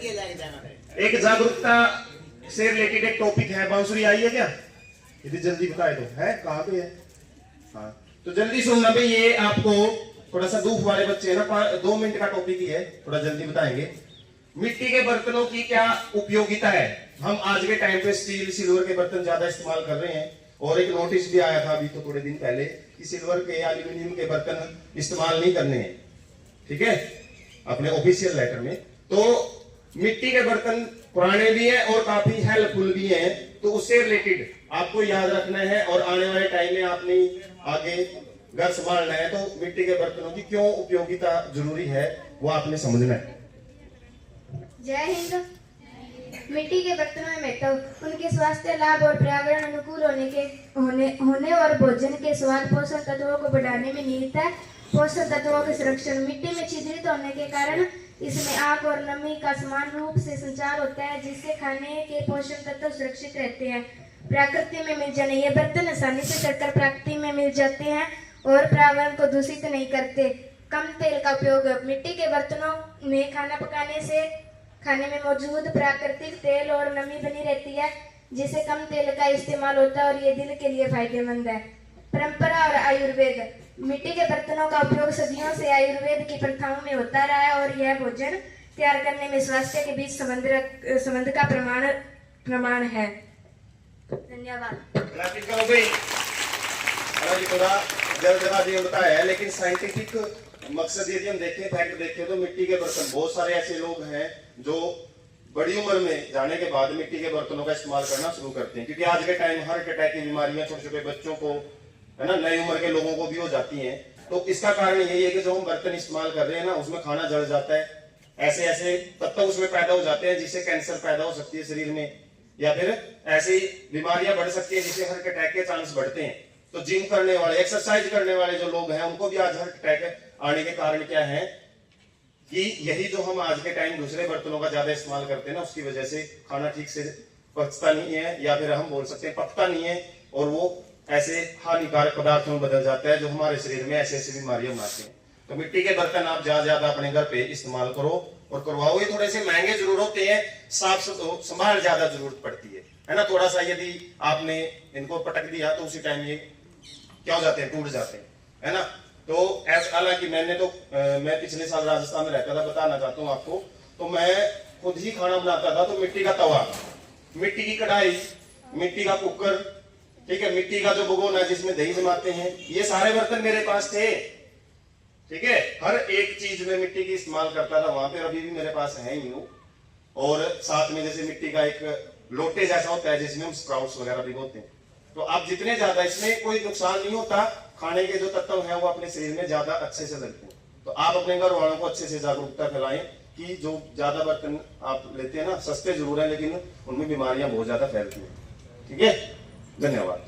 एक जागरूकता से रिलेटेड एक टॉपिक है, बांसुरी आई है क्या? यदि जल्दी बताए तो है, कहाँ पे है? हाँ, तो जल्दी सुनना भाई, ये आपको थोड़ा सा दूफ वाले बच्चे है ना, 2 मिनट का टॉपिक ही है, थोड़ा जल्दी बताएंगे। मिट्टी के बर्तनों की क्या उपयोगिता है? हम आज के टाइम पे स्टील सिल्वर के बर्तन ज्यादा इस्तेमाल कर रहे हैं, और एक नोटिस भी आया था अभी तो थोड़े दिन पहले कि सिल्वर के या एल्यूमिनियम के बर्तन इस्तेमाल नहीं करने हैं, ठीक है, अपने ऑफिशियल लेटर में। तो मिट्टी के बर्तन पुराने भी हैं और काफी हेल्पफुल भी हैं, तो उससे रिलेटेड आपको याद रखना है, और आने वाले टाइम में आपने आगे घर संभालना है तो मिट्टी के बर्तनों की क्यों उपयोगिता जरूरी है वो आपने समझना है। जय हिंद। मिट्टी के बर्तनों में महत्व उनके स्वास्थ्य लाभ और पर्यावरण अनुकूल होने और भोजन के स्वाद पोषण तत्वों को बढ़ाने में निहित है। पोषक तत्वों के संरक्षण, मिट्टी में छिद्रित होने के कारण इसमें आग और नमी का समान रूप से संचार होता है, जिससे खाने के पोषक तत्व सुरक्षित रहते हैं। प्रकृति में मिल जाने ये बर्तन आसानी से चढ़कर प्रकृति में मिल जाते हैं और पर्यावरण को दूषित नहीं करते। कम तेल का उपयोग, मिट्टी के बर्तनों में खाना पकाने से खाने में मौजूद प्राकृतिक तेल और नमी बनी रहती है, जिससे कम तेल का इस्तेमाल होता है और ये दिल के लिए फायदेमंद है। परंपरा और आयुर्वेद, मिट्टी के बर्तनों का उपयोग सदियों से आयुर्वेद की प्रथाओं में होता रहा है और यह भोजन तैयार करने में स्वास्थ्य के बीच संबंध का प्रमाण है। धन्यवाद। थोड़ा जल्दबाजी होता है, लेकिन साइंटिफिक मकसद यदि हम देखें, फैक्ट देखें तो मिट्टी के बर्तन, बहुत सारे ऐसे लोग हैं जो बड़ी उम्र में जाने के बाद मिट्टी के बर्तनों का इस्तेमाल करना शुरू करते हैं, क्योंकि आज के टाइम हार्ट अटैक की बीमारियां छोटे छोटे बच्चों को, है ना, नई उम्र के लोगों को भी हो जाती हैं। तो इसका कारण यही है कि जो हम बर्तन इस्तेमाल कर रहे हैं ना, उसमें खाना जल जाता है, ऐसे ऐसे तत्व उसमें पैदा हो जाते हैं जिससे कैंसर पैदा हो सकती है शरीर में, या फिर ऐसी बीमारियां बढ़ सकती है जिससे हार्ट अटैक के चांस बढ़ते हैं। तो जिम करने वाले, एक्सरसाइज करने वाले जो लोग हैं, उनको भी आज हार्ट अटैक आने के कारण क्या है कि यही जो हम आज के टाइम दूसरे बर्तनों का ज्यादा इस्तेमाल करते हैं ना, उसकी वजह से खाना ठीक से पचता नहीं है, या फिर हम बोल सकते हैं पकता नहीं है, और वो ऐसे हानिकारक पदार्थों में बदल जाता है जो हमारे शरीर में ऐसे ऐसी बीमारियां बनाते हैं। तो मिट्टी के बर्तन आप ज्यादा अपने घर पे इस्तेमाल करो और करवाओ। ये थोड़े से महंगे जरूर होते हैं, साफ संभाल ज्यादा जरूरत पड़ती है ना। थोड़ा सा यदि आपने इनको पटक दिया तो उसी टाइम ये क्या हो जाते हैं, टूट जाते हैं, है ना। तो हालांकि मैं पिछले साल राजस्थान में रहता था, बताना चाहता हूँ आपको, तो मैं खुद ही खाना बनाता था। तो मिट्टी का तवा, मिट्टी की कढ़ाई, मिट्टी का कुकर, ठीक है, मिट्टी का जो भगोना है जिसमें दही जमाते हैं, ये सारे बर्तन मेरे पास थे, ठीक है। हर एक चीज में मिट्टी की इस्तेमाल करता था वहां पे, अभी भी मेरे पास है ही। और साथ में जैसे मिट्टी का एक लोटे जैसा होता है जिसमें हम स्प्राउट्स वगैरह भिगोते हैं। तो आप जितने ज्यादा, इसमें कोई नुकसान नहीं होता, खाने के जो तत्व हैं वो अपने शरीर में ज्यादा अच्छे से लगते हैं। तो आप अपने घर वालों को अच्छे से जागरूकता फैलाएं कि जो ज्यादा बर्तन आप लेते हैं ना, सस्ते जरूर है लेकिन उनमें बीमारियां बहुत ज्यादा फैलती हैं, ठीक है। धन्यवाद।